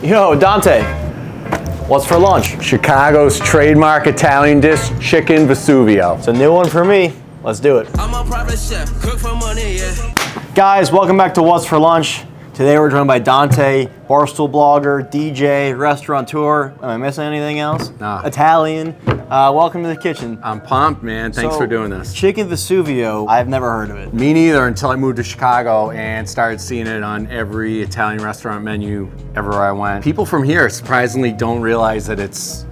Yo, Dante, what's for lunch? Chicago's trademark Italian dish, Chicken Vesuvio. It's a new one for me. Let's do it. I'm a private chef, cook for money, yeah. Guys, welcome back to What's for Lunch. Today we're joined by Dante, barstool blogger, DJ, restaurateur. Am I missing anything else? Nah. Italian. Welcome to the kitchen. I'm pumped, man. Thanks for doing this. Chicken Vesuvio, I've never heard of it. Me neither until I moved to Chicago and started seeing it on every Italian restaurant menu everywhere I went. People from here surprisingly don't realize that it's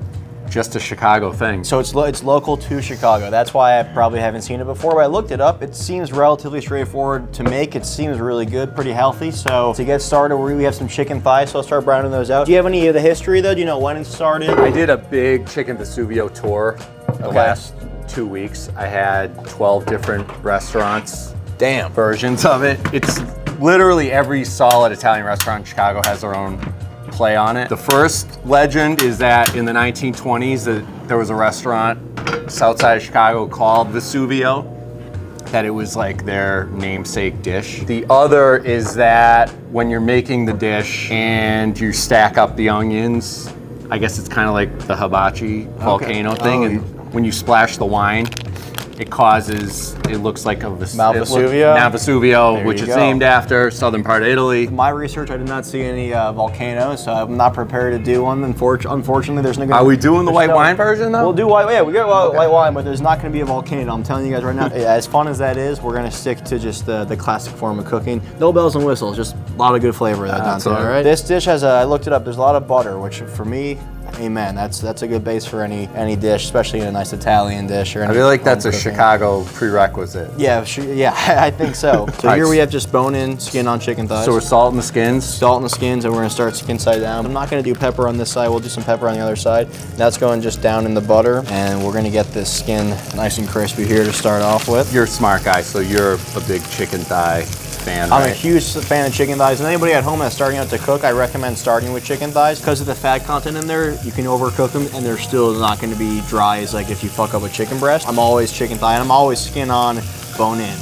just a Chicago thing. So it's local to Chicago. That's why I probably haven't seen it before, but I looked it up. It seems relatively straightforward to make. It seems really good, pretty healthy. So to get started, we have some chicken thighs, so I'll start browning those out. Do you have any of the history though? Do you know when it started? I did a big Chicken Vesuvio tour the last 2 weeks. I had 12 different restaurants. Damn. Versions of it. It's literally every solid Italian restaurant in Chicago has their own play on it. The first legend is that in the 1920s there was a restaurant south side of Chicago called Vesuvio, that it was like their namesake dish. The other is that when you're making the dish and you stack up the onions, I guess it's kind of like the hibachi volcano thing, and when you splash the wine, it looks like a Mount Vesuvio? Mount Vesuvio, There which you is go. named after southern part of Italy. My research, I did not see any volcanoes, so I'm not prepared to do one. Unfortunately, there's no. Are we doing the white wine version though? We'll do white. Yeah, we got white wine, but there's not going to be a volcano. I'm telling you guys right now. As fun as that is, we're going to stick to just the classic form of cooking. No bells and whistles, just a lot of good flavor. That's all right. This dish has I looked it up. There's a lot of butter, which for me, amen. That's a good base for any dish, especially in a nice Italian dish. I feel like that's a Chicago prerequisite. Yeah, I think so. So here we have just bone-in skin on chicken thighs. So we're salting the skins. Salting the skins, and we're gonna start skin side down. I'm not gonna do pepper on this side. We'll do some pepper on the other side. That's going just down in the butter, and we're gonna get this skin nice and crispy here to start off with. You're a smart guy, so you're a big chicken thigh fan, I'm right? a huge fan of chicken thighs, and anybody at home that's starting out to cook, I recommend starting with chicken thighs because of the fat content in there. You can overcook them, and they're still not going to be dry as like if you fuck up a chicken breast. I'm always chicken thigh, and I'm always skin on, bone in,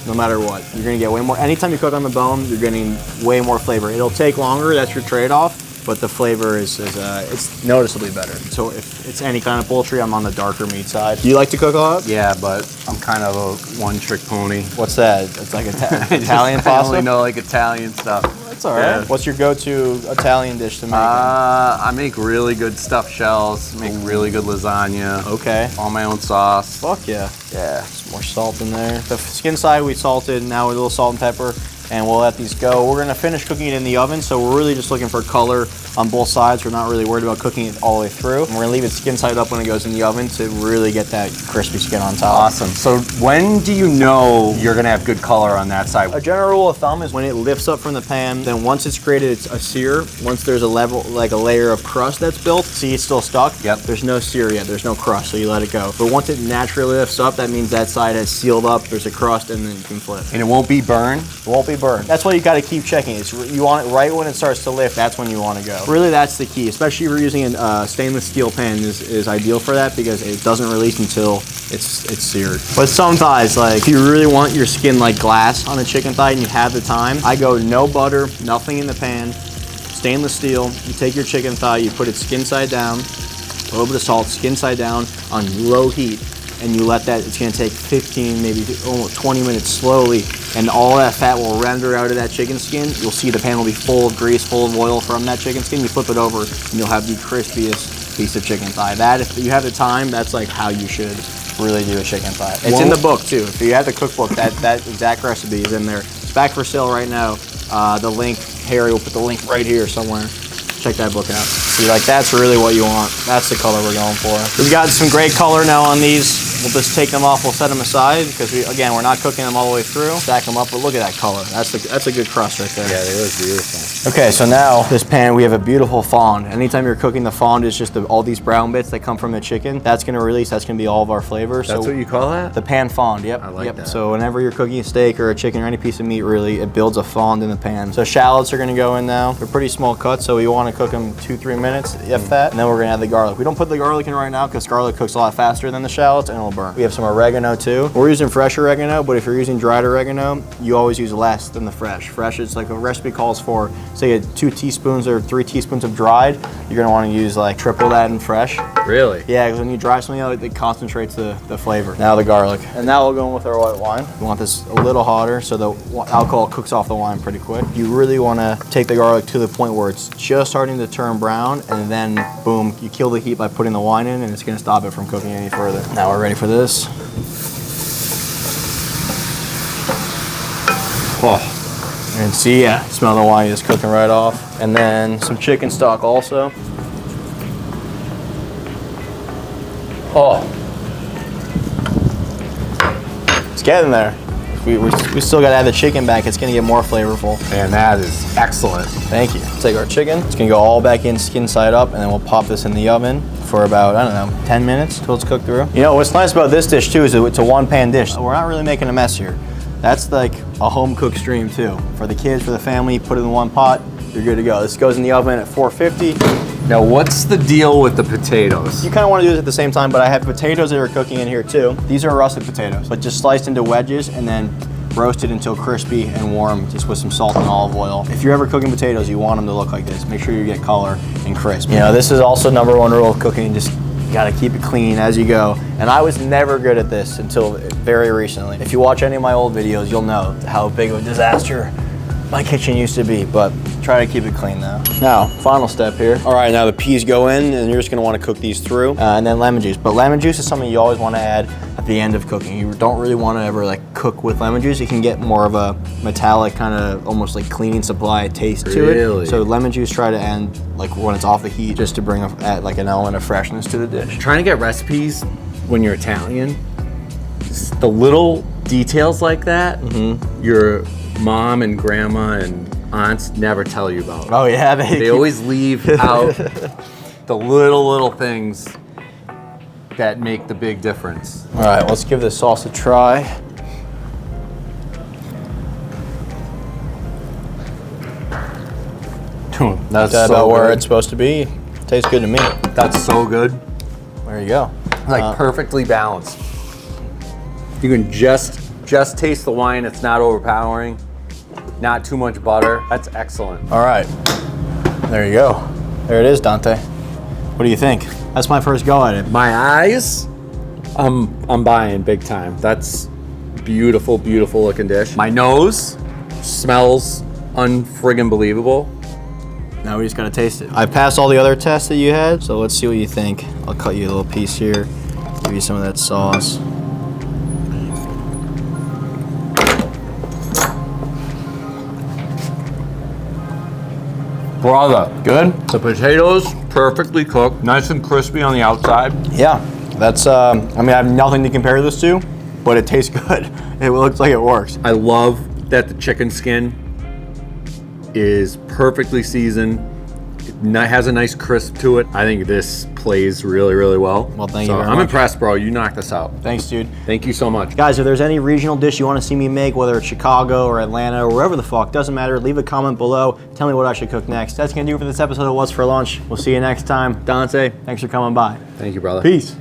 no matter what. You're going to get way more. Anytime you cook on the bone, you're getting way more flavor. It'll take longer. That's your trade-off. But the flavor is it's noticeably better. So if it's any kind of poultry, I'm on the darker meat side. Do you like to cook a lot? Yeah, but I'm kind of a one-trick pony. What's that? It's like Italian I pasta? only know like Italian stuff. That's all right. Yeah. What's your go-to Italian dish to make? I make really good stuffed shells, make really good lasagna. Okay. All my own sauce. Fuck yeah. Yeah. Some more salt in there. The skin side we salted, now with a little salt and pepper, and we'll let these go. We're gonna finish cooking it in the oven, so we're really just looking for color on both sides. We're not really worried about cooking it all the way through. And we're gonna leave it skin side up when it goes in the oven to really get that crispy skin on top. Awesome. So when do you know you're gonna have good color on that side? A general rule of thumb is when it lifts up from the pan, then once it's created it's a sear, once there's a level, like a layer of crust that's built, see it's still stuck? Yep. There's no sear yet, there's no crust, so you let it go. But once it naturally lifts up, that means that side has sealed up, there's a crust, and then you can flip. And it won't be burned? It won't be burned. That's why you gotta keep checking. You want it right when it starts to lift, that's when you wanna go. Really, that's the key, especially if you're using a stainless steel pan is ideal for that because it doesn't release until it's seared. But some thighs, like if you really want your skin like glass on a chicken thigh and you have the time, I go no butter, nothing in the pan, stainless steel. You take your chicken thigh, you put it skin side down, a little bit of salt, skin side down on low heat, and you let that, it's gonna take 15, maybe almost 20 minutes slowly, and all that fat will render out of that chicken skin. You'll see the pan will be full of grease, full of oil from that chicken skin. You flip it over, and you'll have the crispiest piece of chicken thigh. That, if you have the time, that's like how you should really do a chicken thigh. It's in the book too. If you have the cookbook, that exact recipe is in there. It's back for sale right now. The link, Harry will put the link right here somewhere. Check that book out. See, like that's really what you want. That's the color we're going for. We've got some great color now on these. We'll just take them off, we'll set them aside because we're not cooking them all the way through. Stack them up, but look at that color. That's a good crust right there. Yeah, they look beautiful. Okay, so now this pan, we have a beautiful fond. Anytime you're cooking the fond, it's just all these brown bits that come from the chicken. That's gonna release, that's gonna be all of our flavor. That's what you call that? The pan fond, yep. I like that. So whenever you're cooking a steak or a chicken or any piece of meat really, it builds a fond in the pan. So shallots are gonna go in now. They're pretty small cuts, so we wanna cook them 2-3 minutes, if that. And then we're gonna add the garlic. We don't put the garlic in right now because garlic cooks a lot faster than the shallots and will burn. We have some oregano too. We're using fresh oregano, but if you're using dried oregano, you always use less than the fresh. Fresh is like a recipe calls for, say, 2 teaspoons or 3 teaspoons of dried. You're gonna want to use like triple that in fresh. Really? Yeah, because when you dry something out, it concentrates the flavor. Now the garlic. And now we'll go in with our white wine. We want this a little hotter so the alcohol cooks off the wine pretty quick. You really want to take the garlic to the point where it's just starting to turn brown, and then boom, you kill the heat by putting the wine in, and it's gonna stop it from cooking any further. Now we're ready for this. Oh, and see, yeah, smell the wine just cooking right off. And then some chicken stock also. Oh, it's getting there. We still gotta add the chicken back. It's gonna get more flavorful. And that is excellent. Thank you. Take our chicken. It's gonna go all back in, skin side up, and then we'll pop this in the oven for about, I don't know, 10 minutes till it's cooked through. You know, what's nice about this dish too is it's a one-pan dish. We're not really making a mess here. That's like a home-cooked stream too. For the kids, for the family, put it in one pot, you're good to go. This goes in the oven at 450. Now, what's the deal with the potatoes? You kind of want to do this at the same time, but I have potatoes that are cooking in here too. These are russet potatoes, but just sliced into wedges and then roasted until crispy and warm, just with some salt and olive oil. If you're ever cooking potatoes, you want them to look like this. Make sure you get color and crisp. You know, this is also #1 rule of cooking. Just gotta keep it clean as you go. And I was never good at this until very recently. If you watch any of my old videos, you'll know how big of a disaster my kitchen used to be, but try to keep it clean now. Now, final step here. All right, now the peas go in, and you're just gonna wanna cook these through, and then lemon juice. But lemon juice is something you always wanna add at the end of cooking. You don't really wanna ever like cook with lemon juice. You can get more of a metallic, kind of almost like cleaning supply taste to it. So lemon juice, try to end like when it's off the heat, just to bring add like an element of freshness to the dish. Trying to get recipes when you're Italian, the little details like that, your mom and grandma and aunts never tell you about. Oh yeah, they always leave out the little things that make the big difference. All right, let's give this sauce a try. That's so about where it's supposed to be. Tastes good to me. That's so good. There you go. Like perfectly balanced. You can just taste the wine. It's not overpowering. Not too much butter. That's excellent. All right, there you go. There it is, Dante. What do you think? That's my first go at it. My eyes, I'm buying big time. That's beautiful, beautiful looking dish. My nose smells unfriggin' believable. Now we just gotta taste it. I passed all the other tests that you had, so let's see what you think. I'll cut you a little piece here, give you some of that sauce. Brother. Good? The potatoes, perfectly cooked, nice and crispy on the outside. Yeah, that's, I mean, I have nothing to compare this to, but it tastes good. It looks like it works. I love that the chicken skin is perfectly seasoned. It has a nice crisp to it. I think this plays really, really well. Well, thank you very much. I'm impressed, bro. You knocked this out. Thanks, dude. Thank you so much. Guys, if there's any regional dish you want to see me make, whether it's Chicago or Atlanta or wherever the fuck, doesn't matter, leave a comment below. Tell me what I should cook next. That's going to do it for this episode of What's for Lunch. We'll see you next time. Dante, thanks for coming by. Thank you, brother. Peace.